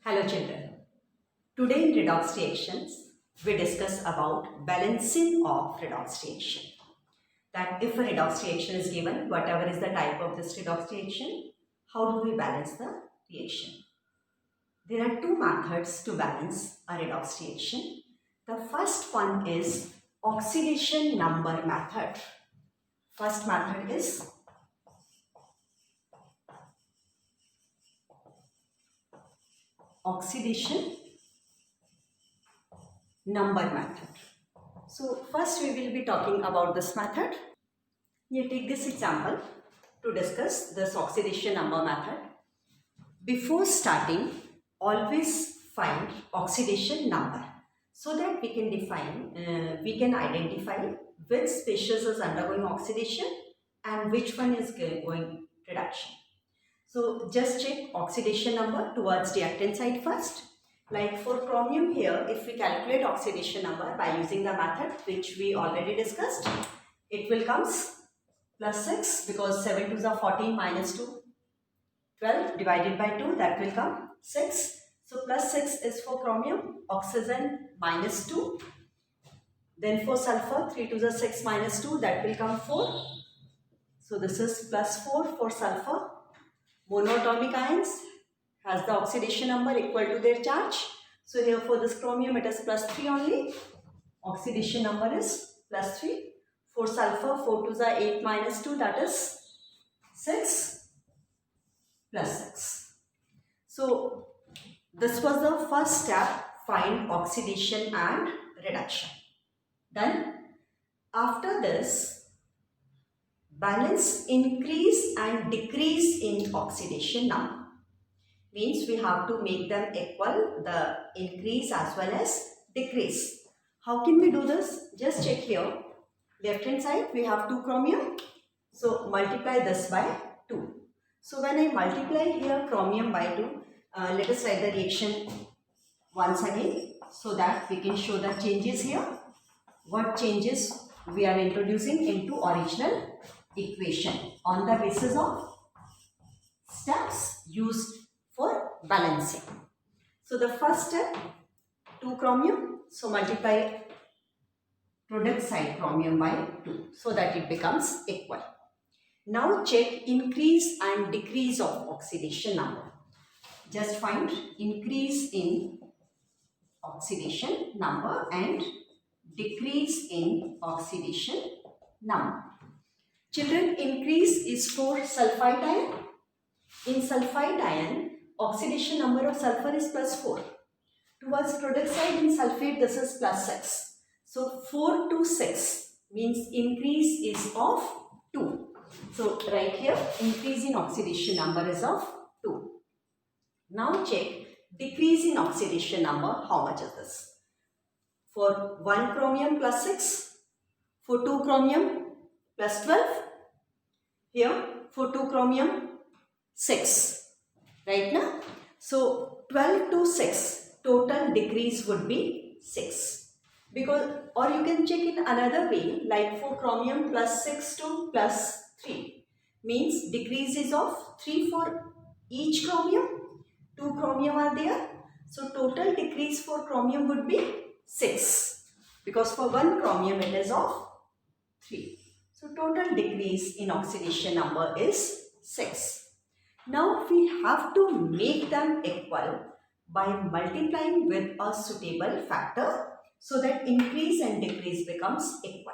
Hello children. Today in redox reactions, we discuss about balancing of redox reaction. That if a redox reaction is given, whatever is the type of this redox reaction, how do we balance the reaction? There are two methods to balance a redox reaction. The first one is oxidation number method. First method is oxidation number method. So first we will be talking about this method. You take this example to discuss this oxidation number method. Before starting, always find oxidation number so that we can identify which species is undergoing oxidation and which one is going reduction. So just check oxidation number towards reactant side first. Like for chromium here, if we calculate oxidation number by using the method which we already discussed, it will comes plus 6 because 7 2s are 14 minus 2, 12 divided by 2, that will come 6. So plus 6 is for chromium, oxygen minus 2. Then for sulfur, 3 2s are 6 minus 2, that will come 4. So this is plus 4 for sulfur. Monoatomic ions has the oxidation number equal to their charge. So here for this chromium it is plus 3 only. Oxidation number is plus 3. For sulfur 4 2s are 8 minus 2, that is 6 plus 6. So this was the first step, find oxidation and reduction. Then after this, balance increase and decrease in oxidation number. Means we have to make them equal, the increase as well as decrease. How can we do this? Just check here. Left hand side we have 2 chromium. So multiply this by 2. So when I multiply here chromium by 2, let us write the reaction once again so that we can show the changes here. What changes we are introducing into original equation on the basis of steps used for balancing. So the first step, 2 chromium, so multiply product side chromium by 2 so that it becomes equal. Now check increase and decrease of oxidation number. Just find increase in oxidation number and decrease in oxidation number. Children, increase is for sulfide ion. In sulfide ion, oxidation number of sulfur is plus 4. Towards product side in sulfate, this is plus 6. So 4 to 6 means increase is of 2. So right here, increase in oxidation number is of 2. Now check decrease in oxidation number, how much is this? For 1 chromium plus 6, for 2 chromium plus 12, here for 2 chromium 6, right now? So 12 to 6, total decrease would be 6. Because, or you can check in another way, like for chromium plus 6 to plus 3, means decrease is of 3 for each chromium, 2 chromium are there. So total decrease for chromium would be 6, because for 1 chromium it is of 3. So total decrease in oxidation number is 6. Now we have to make them equal by multiplying with a suitable factor so that increase and decrease becomes equal.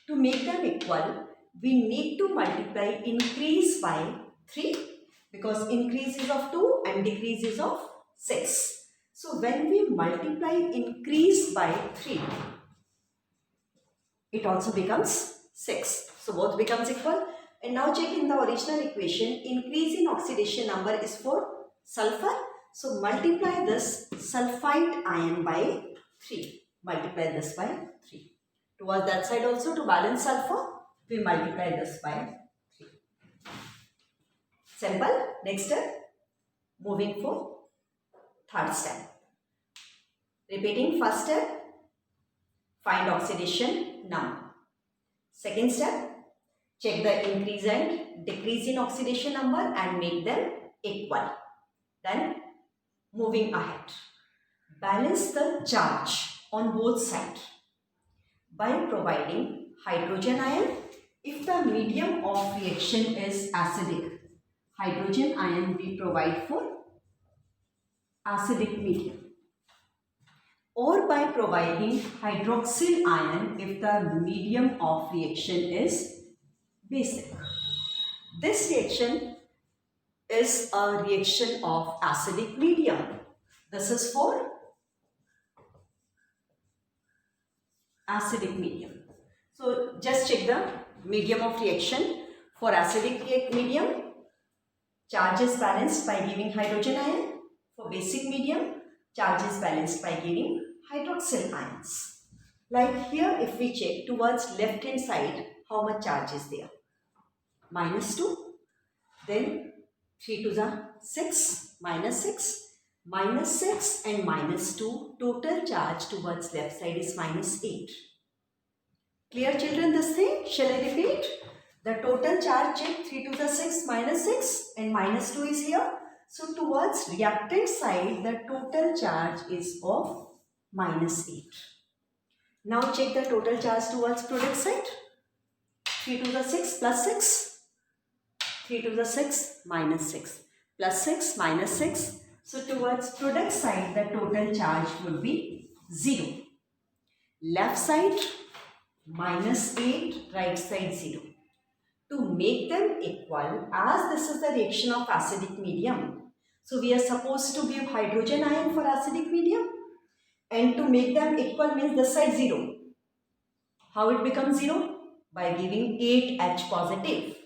To make them equal, we need to multiply increase by 3 because increase is of 2 and decrease is of 6. So when we multiply increase by 3, it also becomes 6. So both becomes equal. And now check in the original equation, increase in oxidation number is for sulfur. So multiply this sulfite ion by 3. Multiply this by 3. Towards that side also to balance sulfur, we multiply this by 3. Simple. Next step, moving for third step. Repeating first step, find oxidation number. Second step, check the increase and decrease in oxidation number and make them equal. Then moving ahead. Balance the charge on both sides by providing hydrogen ion if the medium of reaction is acidic. Hydrogen ion we provide for acidic medium, or by providing hydroxyl ion if the medium of reaction is basic. This reaction is a reaction of acidic medium. This is for acidic medium. So just check the medium of reaction. For acidic medium, charge is balanced by giving hydrogen ion. For basic medium, charge is balanced by giving hydroxyl ions. Like here, if we check towards left hand side, how much charge is there? -2. Then 3 to the 6, -6, -6 and -2. Total charge towards left side is -8. Clear children this thing? Shall I repeat? The total charge check 3 to the 6, -6 and -2 is here. So towards reactant side, the total charge is of -8. Now check the total charge towards product side. 3 to the 6 plus 6. 3 to the 6 -6 plus 6 -6. So towards product side, the total charge would be 0. Left side -8, right side 0. To make them equal, as this is the reaction of acidic medium, so we are supposed to give hydrogen ion for acidic medium, and to make them equal means this side 0. How it becomes 0? By giving 8H positive.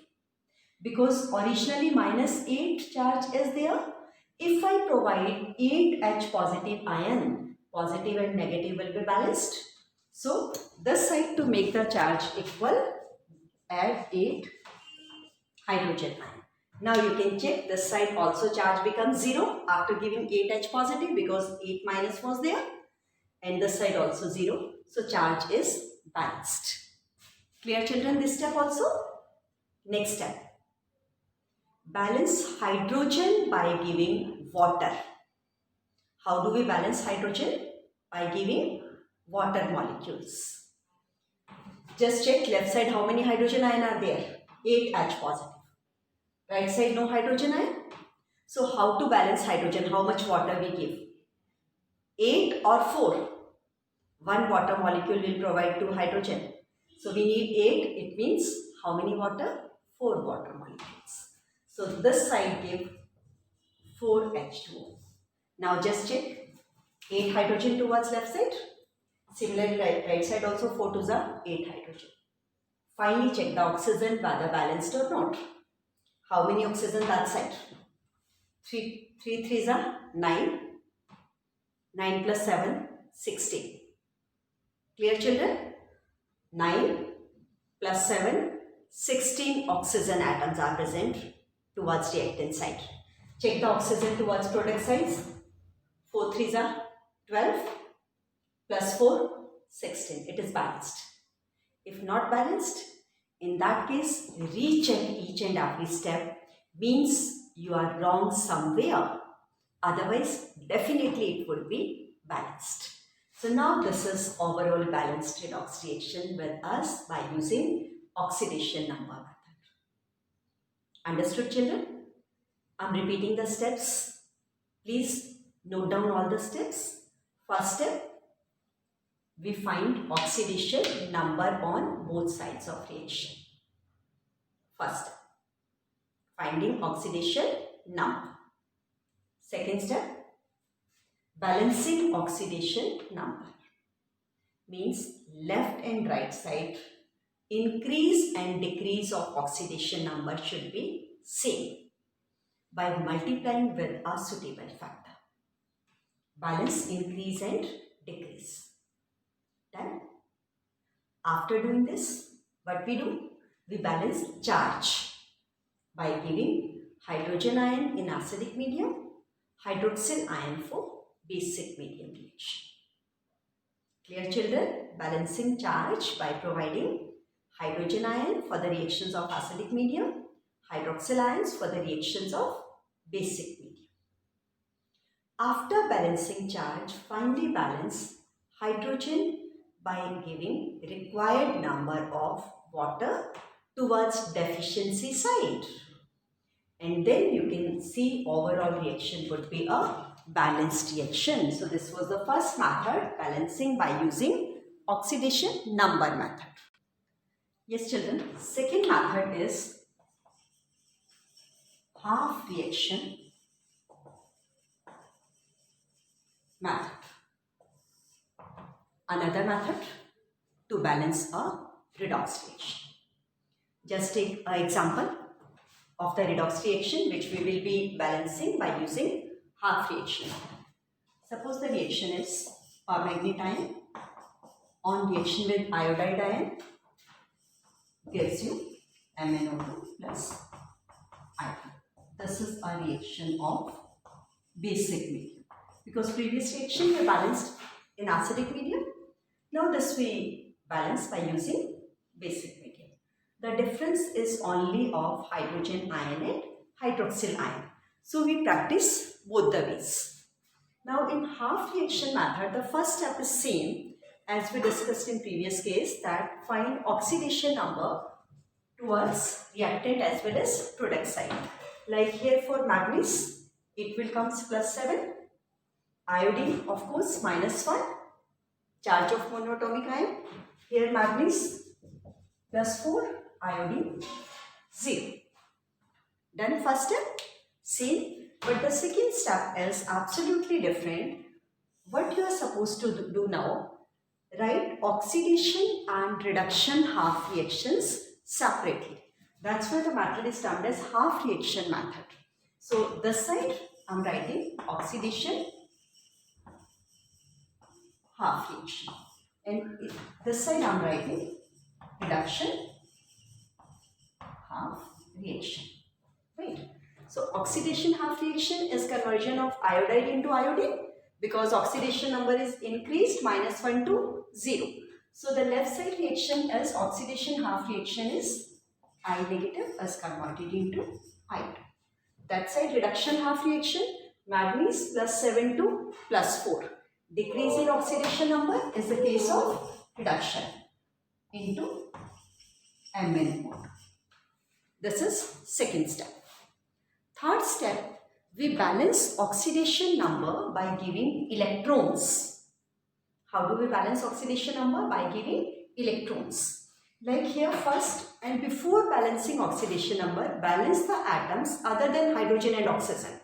Because originally -8 charge is there. If I provide 8H positive ion, positive and negative will be balanced. So this side, to make the charge equal, add 8 hydrogen ion. Now you can check this side also charge becomes 0 after giving 8H positive because 8 minus was there, and this side also 0. So charge is balanced. Clear children this step also? Next step. Balance hydrogen by giving water. How do we balance hydrogen? By giving water molecules. Just check left side how many hydrogen ion are there? 8H positive. Right side no hydrogen ion. So how to balance hydrogen? How much water we give? 8 or 4? One water molecule will provide 2 hydrogen. So we need 8. It means how many water? 4 water molecules. So this side give 4 H2O. Now just check 8 hydrogen towards left side. Similarly right side also 4 to the 8 hydrogen. Finally check the oxygen whether balanced or not. How many oxygen that side? 3 3s are 9. 9 plus 7, 16. Clear children? 9 plus 7, 16 oxygen atoms are present towards reactant side. Check the oxygen towards product sides. 4 3s are 12 plus 4, 16. It is balanced. If not balanced, in that case, recheck each and every step, means you are wrong somewhere. Otherwise, definitely it would be balanced. So now this is overall balanced redox reaction with us by using oxidation number method. Understood children? I am repeating the steps. Please note down all the steps. First step, we find oxidation number on both sides of reaction. First step, finding oxidation number. Second step, balancing oxidation number. Means left and right side increase and decrease of oxidation number should be same by multiplying with a suitable factor. Balance increase and decrease. Done? After doing this, what we do? We balance charge by giving hydrogen ion in acidic medium, hydroxyl ion for basic medium reaction. Clear children? Balancing charge by providing hydrogen ion for the reactions of acidic medium, hydroxyl ions for the reactions of basic medium. After balancing charge, finally balance hydrogen by giving required number of water towards deficiency side. And then you can see overall reaction would be a balanced reaction. So this was the first method, balancing by using oxidation number method. Yes children, second method is half reaction method. Another method to balance a redox reaction. Just take an example of the redox reaction which we will be balancing by using half reaction. Suppose the reaction is permanganate ion on reaction with iodide ion gives you MnO2 plus iodine. This is a reaction of basic medium. Because previous reaction we balanced in acidic medium. Now this we balance by using basic medium. The difference is only of hydrogen ion and hydroxyl ion. So we practice both the ways. Now in half reaction method, the first step is same as we discussed in previous case, that find oxidation number towards reactant as well as product side. Like here for manganese, it will come +7. Iodine, of course, -1. Charge of monoatomic ion. Here manganese +4. Iodine 0. Done first step? Same. But the second step is absolutely different. What you are supposed to do now, write oxidation and reduction half reactions separately. That's why the method is termed as half reaction method. So this side I am writing oxidation half reaction, and this side I am writing reduction half reaction, right? So oxidation half reaction is conversion of iodide into iodine, because oxidation number is increased -1 to 0. So the left side reaction as oxidation half reaction is I negative is converted into iodine. That side reduction half reaction, manganese +7 to +4. Decrease in oxidation number is the case of reduction into MnO2. This is second step. Third step, we balance oxidation number by giving electrons. How do we balance oxidation number? By giving electrons. Like here first, and before balancing oxidation number, balance the atoms other than hydrogen and oxygen.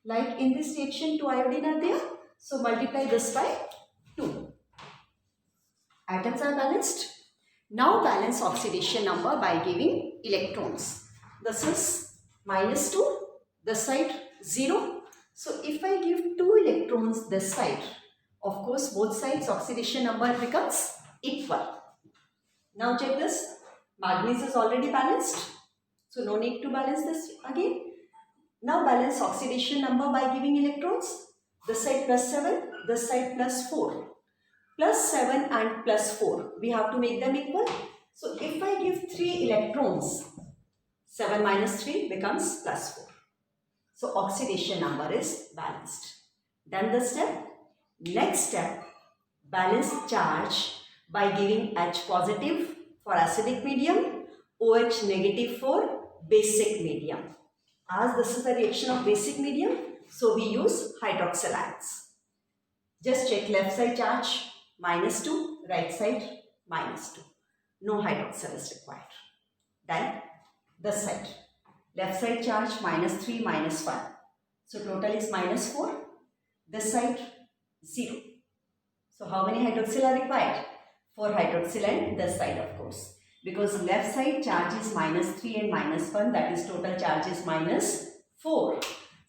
Like in this reaction 2 iodine are there, so multiply this by 2. Atoms are balanced. Now balance oxidation number by giving electrons. This is -2, this side 0. So if I give 2 electrons this side, of course both sides oxidation number becomes equal. Now check this, manganese is already balanced, so no need to balance this again. Now balance oxidation number by giving electrons. This side +7, this side +4. +7 and +4, we have to make them equal. So if I give 3 electrons, 7 minus 3 becomes +4. So oxidation number is balanced. Done the step. Next step, balance charge by giving H positive for acidic medium, OH negative for basic medium. As this is a reaction of basic medium, so we use hydroxyl ions. Just check left side charge -2, right side -2. No hydroxyl is required. Then this side, left side charge -3, -1. So total is -4. This side 0. So how many hydroxyl are required? 4 hydroxyl and this side of course. Because left side charge is -3 and -1, that is total charge is -4.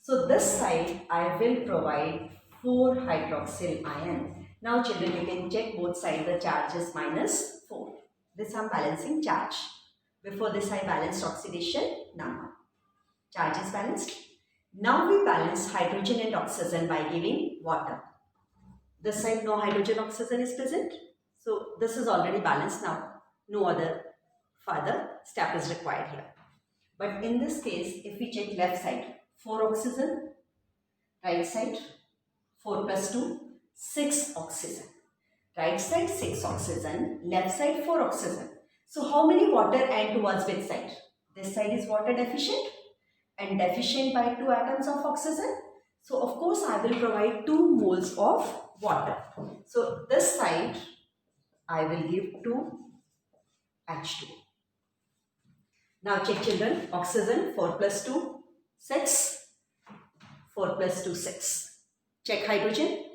So this side I will provide 4 hydroxyl ion. Now children, you can check both sides, the charge is -4. This I am balancing charge. Before this I balanced oxidation number. Charge is balanced. Now we balance hydrogen and oxygen by giving water. This side no hydrogen oxygen is present. So this is already balanced now. No other further step is required here. But in this case, if we check left side, 4 oxygen, right side 4 plus 2, 6 oxygen. Right side 6 oxygen, left side 4 oxygen. So how many water and towards which side? This side is water deficient and deficient by 2 atoms of oxygen. So of course I will provide 2 moles of water. So this side I will give 2 H2. Now check children, oxygen 4 plus 2, 6, 4 plus 2, 6. Check hydrogen,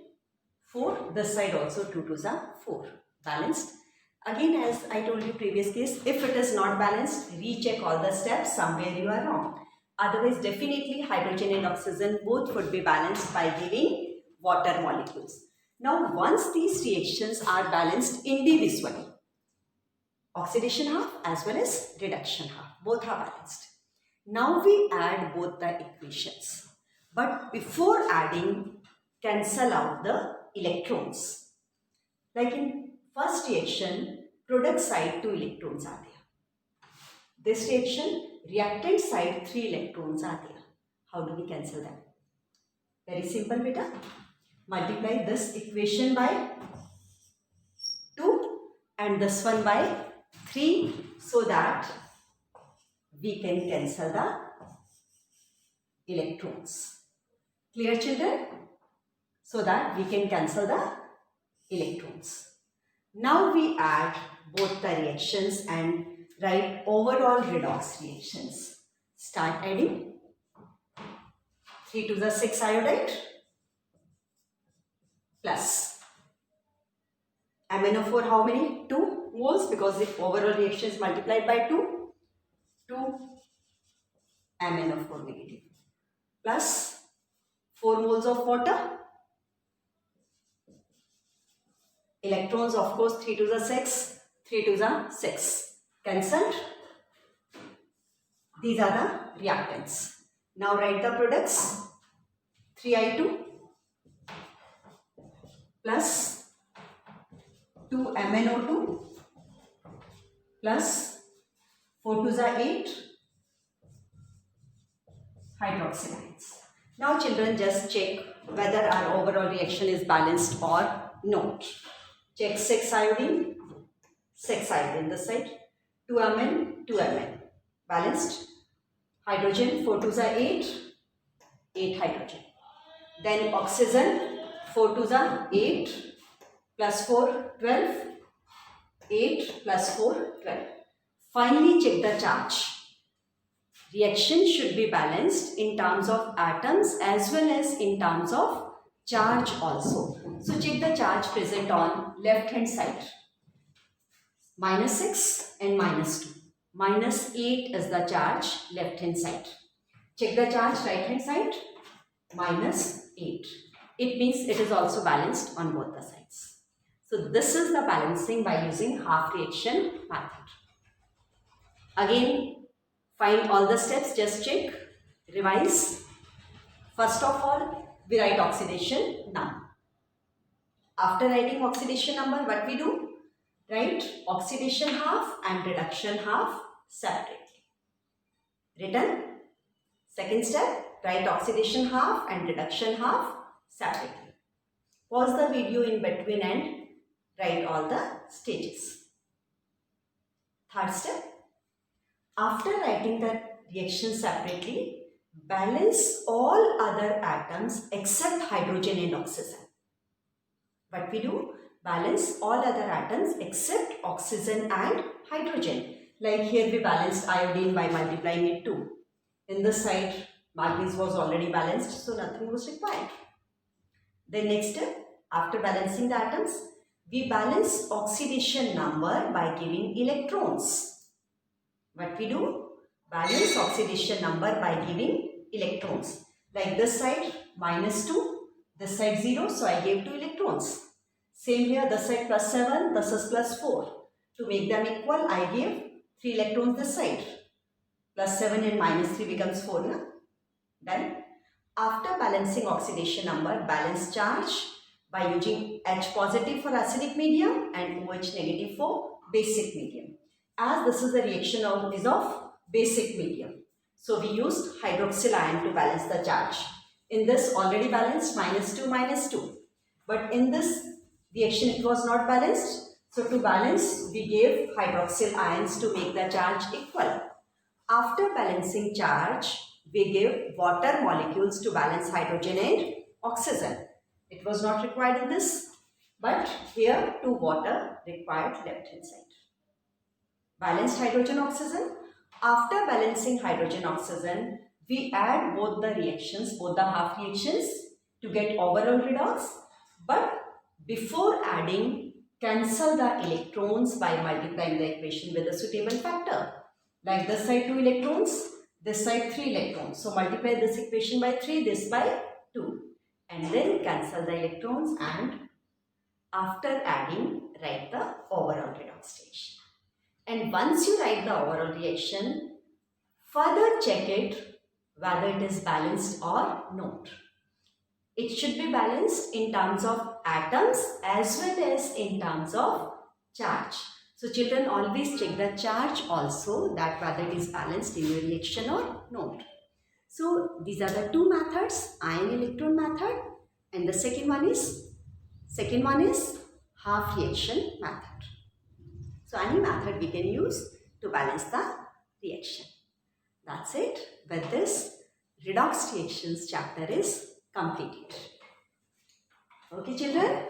4, this side also 2 2s are 4, balanced. Again, as I told you previous case, if it is not balanced, recheck all the steps, somewhere you are wrong. Otherwise, definitely hydrogen and oxygen both would be balanced by giving water molecules. Now, once these reactions are balanced individually, oxidation half as well as reduction half, both are balanced. Now we add both the equations. But before adding, cancel out the electrons. Like in first reaction, product side 2 electrons are there. This reaction, reactant side 3 electrons are there. How do we cancel them? Very simple beta. Multiply this equation by 2 and this one by 3 so that we can cancel the electrons. Clear children? So that we can cancel the electrons. Now we add both the reactions and write overall redox reactions. Start adding. 3 to the 6 iodide plus MnO4 how many? 2 moles because the overall reaction is multiplied by 2. 2 MnO4 negative plus 4 moles of water. Electrons of course 3 to the 6, 3 to the 6. Cancelled. These are the reactants. Now write the products. 3I2 plus 2 MnO2 plus 4 to the 8 hydroxylides. Now children just check whether our overall reaction is balanced or not. Check 6 iodine, 6 iodine this side, 2 Mn, 2 Mn, balanced. Hydrogen 4 to the 8, 8 hydrogen. Then oxygen 4 to the 8 plus 4, 12, 8 plus 4, 12. Finally check the charge. Reaction should be balanced in terms of atoms as well as in terms of charge also. So check the charge present on left hand side. -6 and -2. -8 is the charge left hand side. Check the charge right hand side. -8. It means it is also balanced on both the sides. So this is the balancing by using half reaction method. Again, find all the steps, just check, revise. First of all, we write oxidation number. After writing oxidation number, what we do? Write oxidation half and reduction half separately. Written. Second step, write oxidation half and reduction half separately. Pause the video in between and write all the stages. Third step, after writing the reaction separately, balance all other atoms except hydrogen and oxygen. What we do? Balance all other atoms except oxygen and hydrogen. Like here we balanced iodine by multiplying it 2. In this side, manganese was already balanced, so nothing was required. Then next step, after balancing the atoms, we balance oxidation number by giving electrons. What we do? Balance oxidation number by giving electrons. Like this side -2, this side 0, so I gave 2 electrons. Same here, this side +7, this is +4. To make them equal, I gave 3 electrons this side. +7 and -3 becomes 4. Na? Done. After balancing oxidation number, balance charge by using H positive for acidic medium and OH negative for basic medium. As this is the reaction is of basic medium, so we used hydroxyl ion to balance the charge. In this already balanced, minus 2. But in this reaction it was not balanced. So to balance, we gave hydroxyl ions to make the charge equal. After balancing charge, we give water molecules to balance hydrogen and oxygen. It was not required in this, but here 2 water required left hand side. Balanced hydrogen oxygen. After balancing hydrogen oxygen, we add both the reactions, both the half reactions to get overall redox. But before adding, cancel the electrons by multiplying the equation with a suitable factor. Like this side 2 electrons, this side 3 electrons. So multiply this equation by 3, this by 2. And then cancel the electrons, and after adding, write the overall redox reaction. And once you write the overall reaction, further check it whether it is balanced or not. It should be balanced in terms of atoms as well as in terms of charge. So children, always check the charge also, that whether it is balanced in your reaction or not. So these are the two methods, ion electron method, and the second one is half reaction method. So any method we can use to balance the reaction. That's it. With this, redox reactions chapter is completed. Okay children?